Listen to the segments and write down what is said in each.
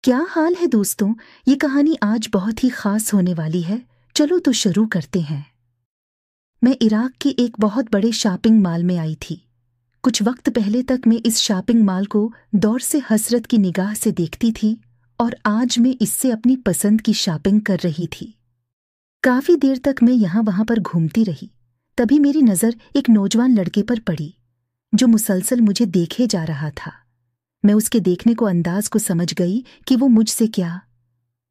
क्या हाल है दोस्तों। ये कहानी आज बहुत ही खास होने वाली है। चलो तो शुरू करते हैं। मैं इराक के एक बहुत बड़े शॉपिंग मॉल में आई थी। कुछ वक्त पहले तक मैं इस शॉपिंग मॉल को दौर से हसरत की निगाह से देखती थी और आज मैं इससे अपनी पसंद की शॉपिंग कर रही थी। काफी देर तक मैं यहाँ वहाँ पर घूमती रही। तभी मेरी नज़र एक नौजवान लड़के पर पड़ी जो मुसलसल मुझे देखे जा रहा था। मैं उसके देखने को अंदाज को समझ गई कि वो मुझसे क्या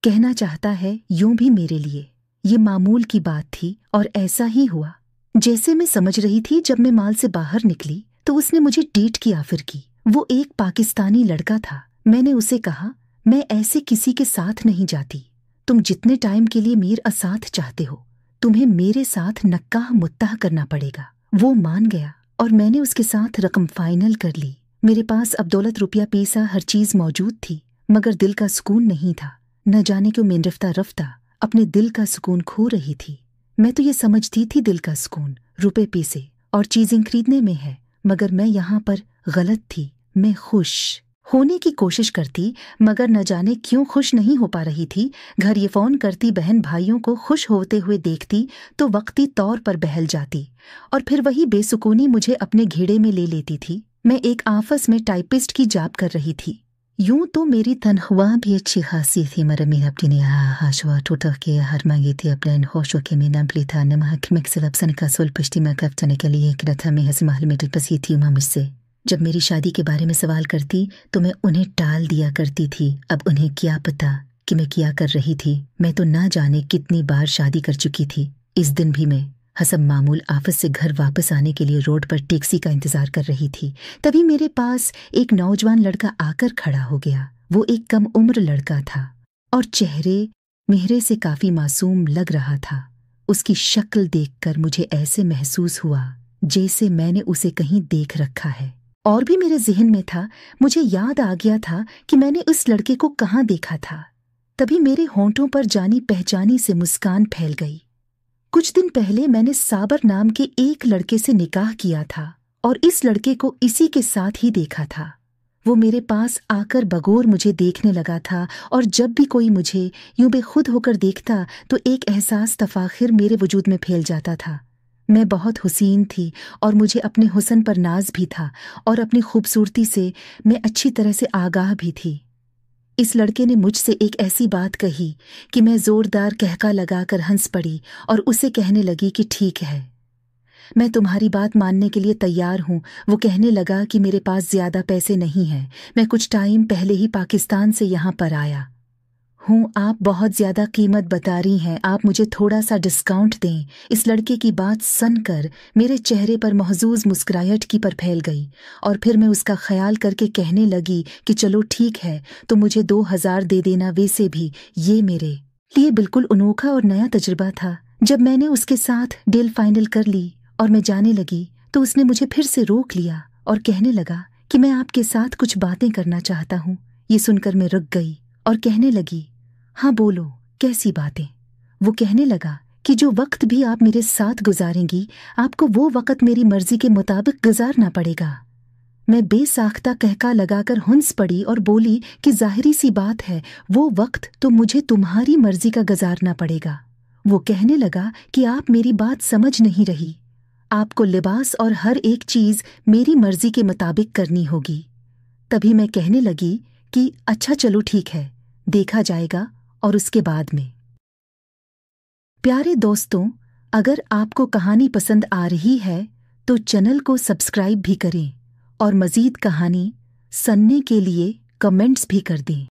कहना चाहता है। यूं भी मेरे लिए ये मामूल की बात थी और ऐसा ही हुआ जैसे मैं समझ रही थी। जब मैं मॉल से बाहर निकली तो उसने मुझे डेट की ऑफर की। वो एक पाकिस्तानी लड़का था। मैंने उसे कहा, मैं ऐसे किसी के साथ नहीं जाती। तुम जितने टाइम के लिए मेरे साथ चाहते हो, तुम्हें मेरे साथ नक्काह मुत्ताह करना पड़ेगा। वो मान गया और मैंने उसके साथ रकम फाइनल कर ली। मेरे पास अब दौलत, रुपया, पैसा, हर चीज मौजूद थी, मगर दिल का सुकून नहीं था। न जाने क्यों मैं रफ्ता रफ्ता अपने दिल का सुकून खो रही थी। मैं तो ये समझती थी दिल का सुकून रुपए, पैसे और चीजें खरीदने में है, मगर मैं यहाँ पर गलत थी। मैं खुश होने की कोशिश करती, मगर न जाने क्यों खुश नहीं हो पा रही थी। घर ये फोन करती, बहन भाइयों को खुश होते हुए देखती तो वक्ती तौर पर बहल जाती और फिर वही बेसुकूनी मुझे अपने घेरे में ले लेती थी। मैं एक ऑफिस में टाइपिस्ट की जॉब कर रही थी। यूं तो मेरी तनख्वाह भी अच्छी खासी थी, मगर मेरा अपनी हाशवा टूटा के हर मांगी थी अपने होशो के में नंपली था नमक मिक्सर सन का सोल पश्ती में कफ्तने के लिए एक रथा में हंस महल में पसी थी मां मुझसे। जब मेरी शादी के बारे में सवाल करती तो मैं उन्हें टाल दिया करती थी। अब उन्हें क्या पता कि मैं क्या कर रही थी। मैं तो ना जाने कितनी बार शादी कर चुकी थी। इस दिन भी मैं हसब मामूल ऑफिस से घर वापस आने के लिए रोड पर टैक्सी का इंतजार कर रही थी। तभी मेरे पास एक नौजवान लड़का आकर खड़ा हो गया। वो एक कम उम्र लड़का था और चेहरे मेहरे से काफी मासूम लग रहा था। उसकी शक्ल देखकर मुझे ऐसे महसूस हुआ जैसे मैंने उसे कहीं देख रखा है। और भी मेरे जहन में था, मुझे याद आ गया था कि मैंने उस लड़के को कहाँ देखा था। तभी मेरे होंठों पर जानी पहचानी से मुस्कान फैल गई। कुछ दिन पहले मैंने साबर नाम के एक लड़के से निकाह किया था और इस लड़के को इसी के साथ ही देखा था। वो मेरे पास आकर बगौर मुझे देखने लगा था और जब भी कोई मुझे यूं बेखुद होकर देखता तो एक एहसास तफाखिर मेरे वजूद में फैल जाता था। मैं बहुत हुसीन थी और मुझे अपने हुस्न पर नाज भी था और अपनी खूबसूरती से मैं अच्छी तरह से आगाह भी थी। इस लड़के ने मुझसे एक ऐसी बात कही कि मैं जोरदार कहका लगाकर हंस पड़ी और उसे कहने लगी कि ठीक है, मैं तुम्हारी बात मानने के लिए तैयार हूँ। वो कहने लगा कि मेरे पास ज्यादा पैसे नहीं हैं, मैं कुछ टाइम पहले ही पाकिस्तान से यहाँ पर आया हूँ। आप बहुत ज्यादा कीमत बता रही हैं, आप मुझे थोड़ा सा डिस्काउंट दें। इस लड़के की बात सुनकर मेरे चेहरे पर महजूज मुस्कुराहट की पर फैल गई और फिर मैं उसका ख्याल करके कहने लगी कि चलो ठीक है, तो मुझे 2000 दे देना। वैसे भी ये मेरे लिए बिल्कुल अनोखा और नया तजुर्बा था। जब मैंने उसके साथ डील फाइनल कर ली और मैं जाने लगी तो उसने मुझे फिर से रोक लिया और कहने लगा कि मैं आपके साथ कुछ बातें करना चाहता हूँ। ये सुनकर मैं रुक गई और कहने लगी, हाँ बोलो, कैसी बातें। वो कहने लगा कि जो वक्त भी आप मेरे साथ गुजारेंगी, आपको वो वक्त मेरी मर्जी के मुताबिक गुजारना पड़ेगा। मैं बेसाख्ता कहका लगाकर हंस पड़ी और बोली कि जाहिरी सी बात है, वो वक्त तो मुझे तुम्हारी मर्जी का गुजारना पड़ेगा। वो कहने लगा कि आप मेरी बात समझ नहीं रही, आपको लिबास और हर एक चीज मेरी मर्जी के मुताबिक करनी होगी। तभी मैं कहने लगी कि अच्छा चलो ठीक है, देखा जाएगा। और उसके बाद में प्यारे दोस्तों, अगर आपको कहानी पसंद आ रही है तो चैनल को सब्सक्राइब भी करें और मज़ीद कहानी सुनने के लिए कमेंट्स भी कर दें।